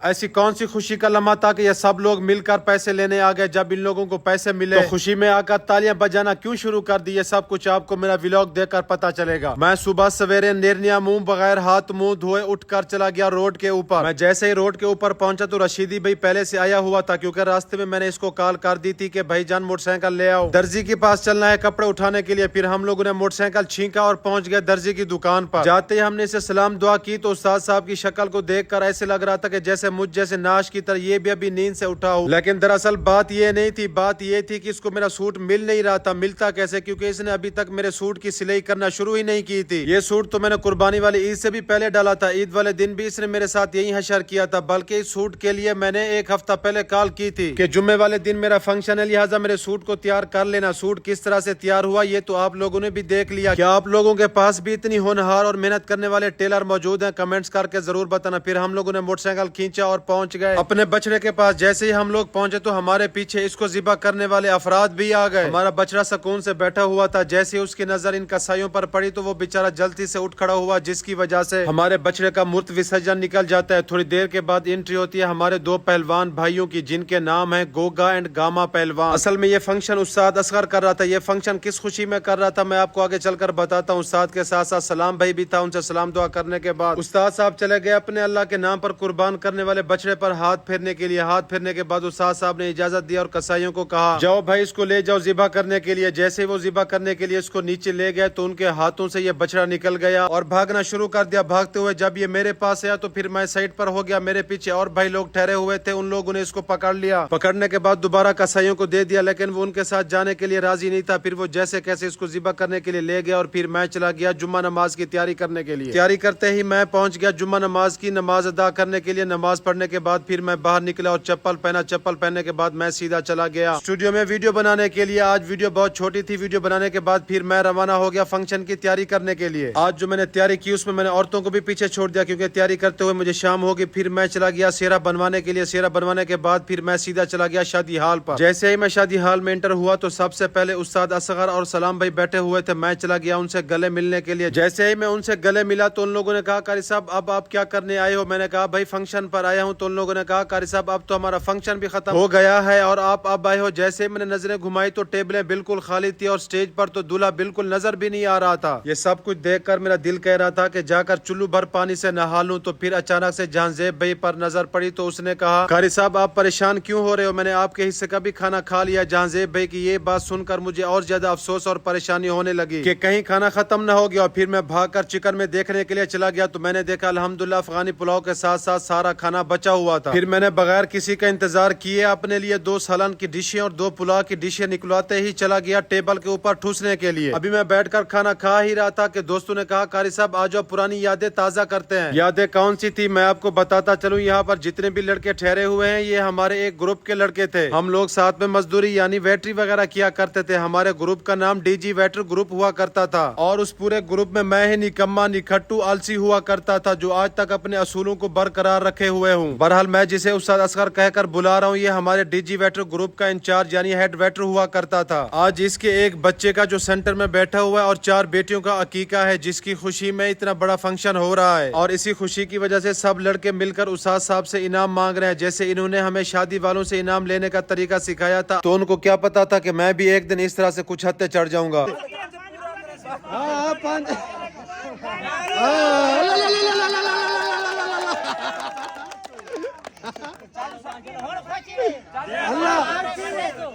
ऐसी कौन सी खुशी का लम्हा था कि ये सब लोग मिलकर पैसे लेने आ गए। जब इन लोगों को पैसे मिले तो खुशी में आकर तालियां बजाना क्यों शुरू कर दी, ये सब कुछ आपको मेरा व्लॉग देखकर पता चलेगा। मैं सुबह सवेरे निर्निया मुंह बगैर हाथ मुंह धोए उठकर चला गया रोड के ऊपर। मैं जैसे ही रोड के ऊपर पहुंचा तो रशीदी भाई पहले से आया हुआ था, क्योंकि रास्ते में मैंने इसको कॉल कर दी थी कि भाईजान मोटरसाइकिल ले आओ, दर्जी के पास चलना है कपड़े उठाने के लिए। फिर हम लोगों ने मोटरसाइकिल छींका और पहुंच गए दर्जी की दुकान पर। जाते ही हमने इसे सलाम दुआ की तो उस्ताद साहब की शक्ल को देखकर ऐसे लग रहा था कि जैसे मुझ जैसे नाश की तरह ये भी अभी नींद से उठा हूँ। लेकिन दरअसल बात ये नहीं थी, बात ये थी कि इसको मेरा सूट मिल नहीं रहा था। मिलता कैसे, क्योंकि इसने अभी तक मेरे सूट की सिलाई करना शुरू ही नहीं की थी। ये सूट तो मैंने कुर्बानी वाली ईद से भी पहले डाला था। ईद वाले दिन भी इसने मेरे साथ यही हशर किया था। बल्कि इस सूट के लिए मैंने एक हफ्ता पहले कॉल की थी कि जुम्मे वाले दिन मेरा फंक्शन है, लिहाजा मेरे सूट को तैयार कर लेना। सूट किस तरह से तैयार हुआ ये तो आप लोगों ने भी देख लिया। क्या आप लोगों के पास भी इतनी होनहार और मेहनत करने वाले टेलर मौजूद हैं? कमेंट्स करके जरूर बताना। फिर हम लोगों ने मोटरसाइकिल खींचा और पहुंच गए अपने बछड़े के पास। जैसे ही हम लोग पहुंचे तो हमारे पीछे इसको ज़िबा करने वाले अफराद भी आ गए। हमारा बछड़ा सुकून से बैठा हुआ था। जैसे ही उसकी नजर इन कसाईयों पर पड़ी तो वो बेचारा जल्दी से उठ खड़ा हुआ, जिसकी वजह से हमारे बछड़े का मूर्त विसर्जन निकल जाता है। थोड़ी देर के बाद एंट्री होती है हमारे दो पहलवान भाइयों की, जिनके नाम है गोगा एंड गामा पहलवान। असल में ये फंक्शन उस्ताद असगर कर रहा था। ये फंक्शन किस खुशी में कर रहा था मैं आपको आगे चलकर बताता हूँ। उस्ताद के साथ साथ सलाम भाई भी था। उनसे सलाम दुआ करने के बाद उस्ताद साहब चले गए अपने अल्लाह के नाम पर कुर्बान करने वाले बछड़े पर हाथ फेरने के लिए। हाथ फेरने के बाद उस्ताद साहब ने इजाजत दी और कसाईयों को कहा जाओ भाई इसको ले जाओ ज़िबा करने के लिए। जैसे वो ज़िबा करने के लिए इसको नीचे ले गए तो उनके हाथों से ये बछड़ा निकल गया और भागना शुरू कर दिया। भागते हुए जब ये मेरे पास आया तो फिर मैं साइड पर हो गया। मेरे पीछे और भाई लोग ठहरे हुए थे, उन लोगों ने इसको पकड़ लिया। पकड़ने के बाद दोबारा कसाईयों को दे दिया, लेकिन वो उनके साथ जाने के लिए राजी नहीं था। फिर वो जैसे कैसे इसको ज़िबा करने के लिए ले गया और फिर मैं चला गया जुम्मा नमाज की तैयारी करने के लिए। तैयारी करते ही मैं पहुंच गया जुम्मा नमाज की नमाज अदा करने के लिए। नमाज पढ़ने के बाद फिर मैं बाहर निकला और चप्पल पहना। चप्पल पहनने के बाद मैं सीधा चला गया स्टूडियो में वीडियो बनाने के लिए। आज वीडियो बहुत छोटी थी। वीडियो बनाने के बाद फिर मैं रवाना हो गया फंक्शन की तैयारी करने के लिए। आज जो मैंने तैयारी की उसमें मैंने औरतों को भी पीछे छोड़ दिया, क्योंकि तैयारी करते हुए मुझे शाम होगी। फिर मैं चला गया सेहरा बनवाने के लिए। सेहरा बनवाने के बाद फिर मैं सीधा चला गया शादी हाल पर। जैसे ही मैं शादी हाल में एंटर हुआ तो सबसे पहले उस्ताद असगर और सलाम भाई बैठे हुए थे। मैं चला गया उनसे गले मिलने के लिए। जैसे ही मैं उनसे गले मिला तो उन लोगों ने कहा कारी साहब अब आप क्या करने आए हो? मैंने कहा भाई फंक्शन पर आया हूँ। तो उन लोगों ने कहा कारी साहब अब तो हमारा फंक्शन भी खत्म हो गया है और आप अब आए हो। जैसे ही मैंने नजरें घुमाई तो टेबलें बिल्कुल खाली थी और स्टेज पर तो दूल्हा बिल्कुल नजर भी नहीं आ रहा था। ये सब कुछ देखकर मेरा दिल कह रहा था कि जाकर चुल्लू भर पानी से नहा लूं। तो फिर अचानक से जहांजेब भाई पर नजर पड़ी तो उसने कहा कारी साहब आप परेशान क्यों हो रहे हो? मैंने आपके हिस्से का भी खाना खा लिया। जहांजेब भाई की ये बात सुनकर मुझे और ज्यादा अफसोस और परेशानी होने लगी कि कहीं खाना खत्म न हो गया। और फिर मैं भागकर चिकन में देखने के लिए चला गया तो मैंने देखा अल्हम्दुलिल्लाह अफगानी पुलाव के साथ साथ सारा खाना बचा हुआ था। फिर मैंने बगैर किसी का इंतजार किए अपने लिए 2 सालन की डिशें और 2 पुलाव की डिशें निकलवाते ही चला गया टेबल के ऊपर ठूसने के लिए। अभी मैं बैठकर खाना खा ही रहा था कि दोस्तों ने कहा कारी साहब आ जाओ पुरानी यादें ताजा करते हैं। यादें कौन सी थी मैं आपको बताता चलूं। यहाँ पर जितने भी लड़के ठहरे हुए हैं ये हमारे एक ग्रुप के लड़के थे। हम लोग साथ में मजदूरी यानी वेटरी वगैरह किया करते थे। हमारे ग्रुप का नाम डीजी वेटर ग्रुप हुआ करता था और उस पूरे ग्रुप में मैं ही निकम्मा निखट्टू आलसी हुआ करता था जो आज तक अपने असूलों को बरकरार रखे हुए हूँ। बहरहाल मैं जिसे उस्ताद असगर कहकर बुला रहा हूँ ये हमारे डीजी वेटर ग्रुप का इंचार्ज यानी हेड वेटर हुआ करता था। आज इसके एक बच्चे का जो सेंटर में बैठा हुआ है और 4 बेटियों का अकीका है, जिसकी खुशी में इतना बड़ा फंक्शन हो रहा है। और इसी खुशी की वजह से सब लड़के मिलकर उस्ताद साहब से इनाम मांग रहे हैं। जैसे इन्होंने हमें शादी वालों से इनाम लेने का तरीका सिखाया था तो उनको क्या पता था कि मैं भी एक दिन इस तरह से कुछ हद तक चढ़ जाऊंगा।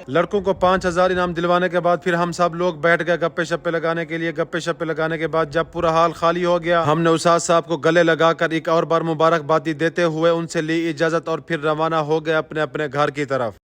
लड़कों को 5000 इनाम दिलवाने के बाद फिर हम सब लोग बैठ गए गप्पे शप्पे लगाने के लिए। गप्पे शप्पे लगाने के बाद जब पूरा हाल खाली हो गया हमने उस्ताद साहब को गले लगाकर एक और बार मुबारकबादी देते हुए उनसे ली इजाजत और फिर रवाना हो गए अपने अपने घर की तरफ।